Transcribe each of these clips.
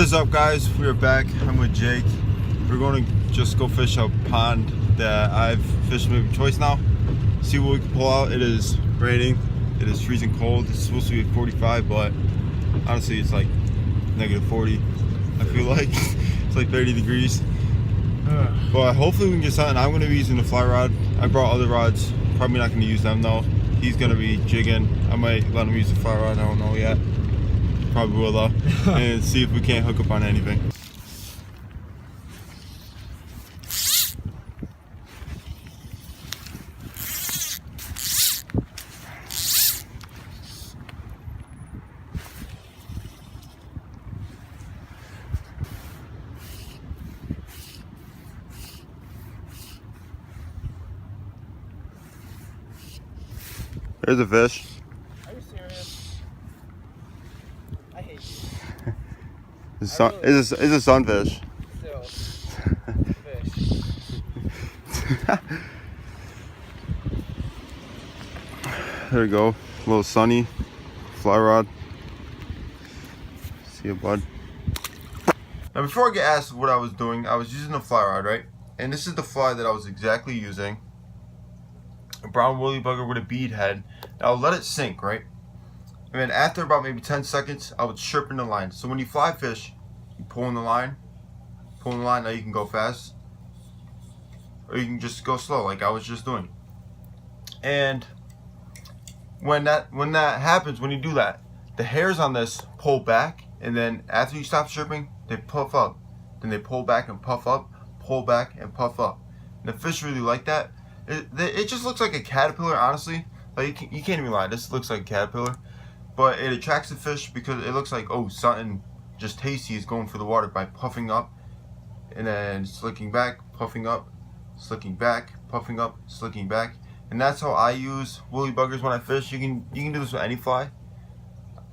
What is up, guys? We are back. I'm with Jake. We're going to just go fish a pond that I've fished maybe twice now. See what we can pull out. It is raining. It is freezing cold. It's supposed to be 45, but honestly it's like negative 40. I feel like it's like 30 degrees. But hopefully we can get something. I'm going to be using the fly rod. I brought other rods. Probably not going to use them though. He's going to be jigging. I might let him use the fly rod. I don't know yet. Probably will though. And see if we can't hook up on anything. There's a fish. Are you serious? I hate you. It's a sunfish. Still, fish. There we go. A little sunny fly rod. See you, bud. Now, before I get asked what I was doing, I was using a fly rod, right? And this is the fly that I was exactly using. A brown woolly bugger with a bead head. Now I'll let it sink, right? And then after about maybe 10 seconds, I would strip in the line. So when you fly fish, you pull in the line. Now you can go fast, or you can just go slow, like I was just doing. And when that happens, when you do that, the hairs on this pull back, and then after you stop stripping, they puff up. Then they pull back and puff up, pull back and puff up. And the fish really like that. It just looks like a caterpillar, honestly. Like you can't even lie, this looks like a caterpillar. But it attracts the fish because it looks like, oh, something just tasty is going for the water by puffing up and then slicking back, puffing up, slicking back, puffing up, slicking back. And that's how I use woolly buggers when I fish. You can do this with any fly,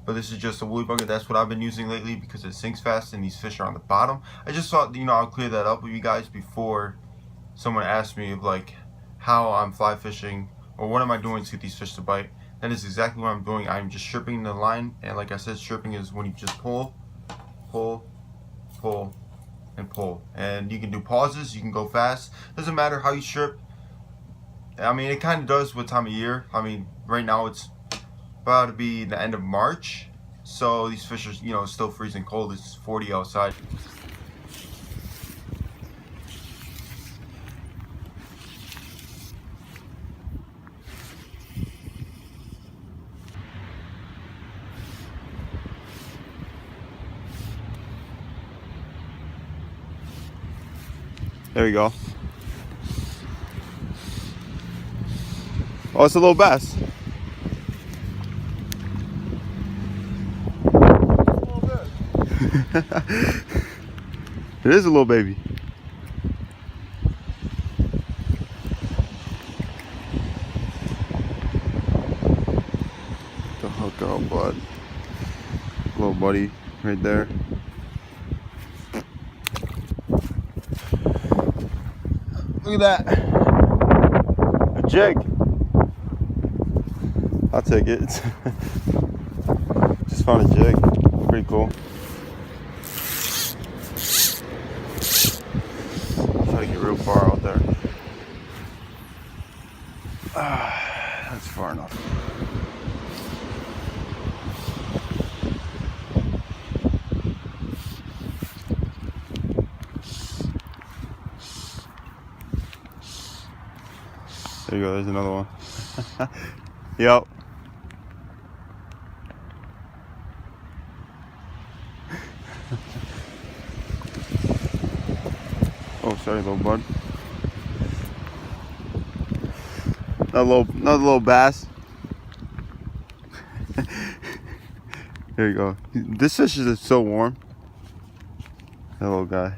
but this is just a woolly bugger. That's what I've been using lately because it sinks fast and these fish are on the bottom. I just thought, I'll clear that up with you guys before someone asked me of like how I'm fly fishing or what am I doing to get these fish to bite. That is exactly what I'm doing. I'm just stripping the line, and like I said, stripping is when you just pull, pull, pull, and pull. And you can do pauses, you can go fast. Doesn't matter how you strip. I mean, it kind of does what time of year. I mean, right now it's about to be the end of March, so these fish are, still freezing cold. It's 40 outside. There you go. Oh, it's a little bass. It is a little baby. The hook out, bud. Little buddy right there. Look at that. A jig. I'll take it. Just found a jig. Pretty cool. Try to get real far out there. That's far enough. There you go, there's another one. Yep. Oh, sorry, little bud. Another little bass. There you go. This fish is so warm. That little guy.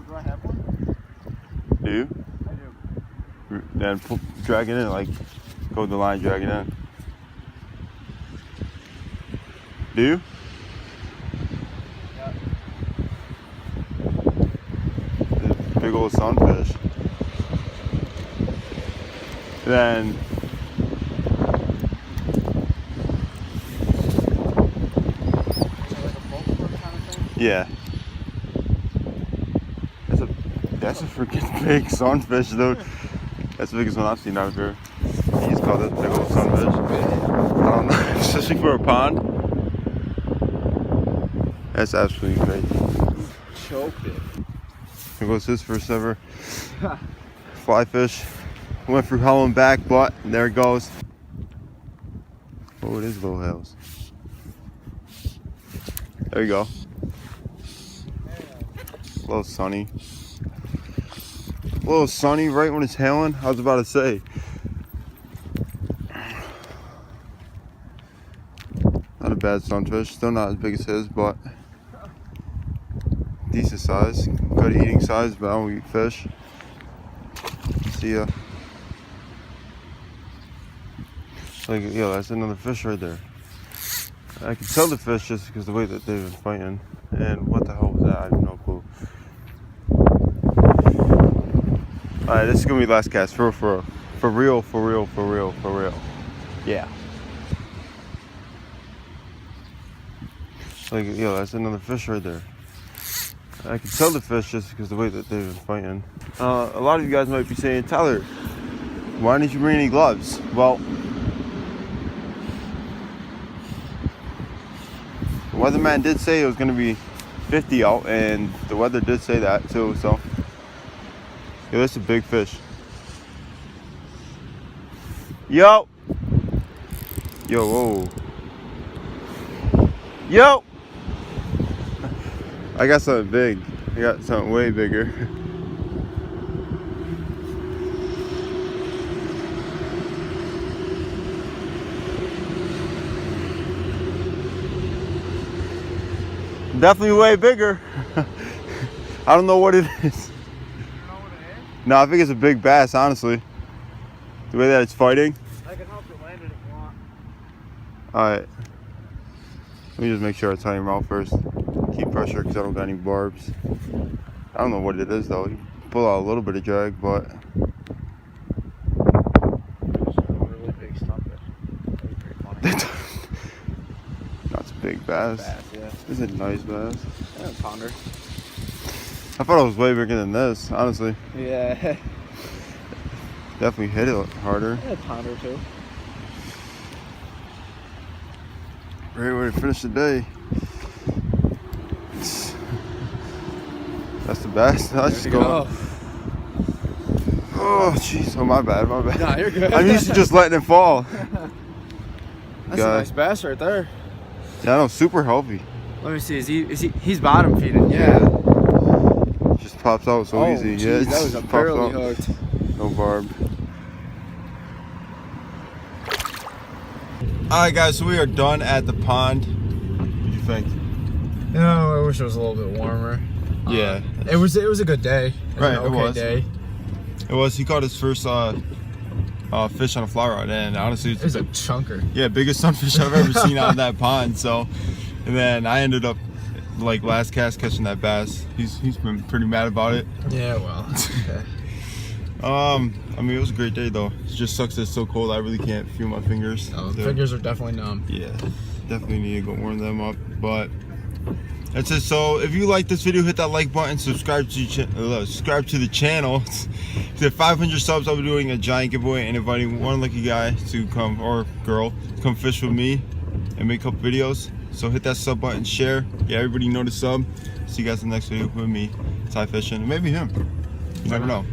Do I have one? Do you? I do. Then drag it in, like go to the line, drag it in. Do you? Yeah. Big old sunfish. Then Yeah. That's a freaking big sunfish, dude. That's the biggest one I've seen out here. You just call this big old sunfish. I don't know, especially for a pond. That's absolutely crazy. Choked it. Here goes his first ever fly fish. Went through hell and back, but there it goes. Oh, it is low hills. There you go. A little sunny. A little sunny right when it's hailing. I was about to say. Not a bad sunfish. Still not as big as his, but decent size. Good eating size, but I don't eat fish. See ya. Like, yo, that's another fish right there. I can tell the fish just because of the way that they've been fighting. And what the hell was that? I have no clue. Alright, this is gonna be the last cast. For real. Yeah. Like, yo, that's another fish right there. I can tell the fish just because of the way that they've been fighting. A lot of you guys might be saying, Tyler, why didn't you bring any gloves? Well, the weatherman did say it was going to be 50 out, and the weather did say that too, so. Yo, that's a big fish. Yo! Yo, whoa. Yo! I got something big. I got something way bigger. Definitely way bigger. I don't know what it is. No, I think it's a big bass, honestly. The way that it's fighting. I can help you land it if you want. Alright. Let me just make sure I tie him out first. Keep pressure because I don't got any barbs. I don't know what it is though. You pull out a little bit of drag, but. Really big sunfish. That'd be pretty funny. That's a big bass. Yeah. This is a nice bass. Yeah, pounder. I thought it was way bigger than this, honestly. Yeah. Definitely hit it harder. Yeah, pounder too. Great way to finish the day. That's the bass. Let's just go. Oh, jeez. Oh, my bad. Nah, you're good. I'm used to just letting it fall. That's a nice bass right there. Yeah, I know, super healthy. Let me see. He's bottom feeding. Yeah. Just pops out so easy. Geez, Yeah, that was a barely hooked. No barb. Alright guys, so we are done at the pond. What do you think? No, I wish it was a little bit warmer. Yeah. It was a good day. Right, An okay day. It was. He caught his first fish on a fly rod, and honestly, It was a chunker. Yeah, biggest sunfish I've ever seen out of that pond. So, and then I ended up like last cast catching that bass. He's been pretty mad about it. Yeah, well. Okay. I mean, it was a great day though. It just sucks that it's so cold. I really can't feel my fingers. No, the fingers are definitely numb. Yeah, definitely need to go warm them up. But that's it. So if you like this video, hit that like button, subscribe to the channel. To 500 subs, I'll be doing a giant giveaway and inviting one lucky guy to come, or girl, to come fish with me and make a couple videos. So hit that sub button, share. Yeah, everybody know to sub. See you guys in the next video with me, Ty fishing, and maybe him. You never know.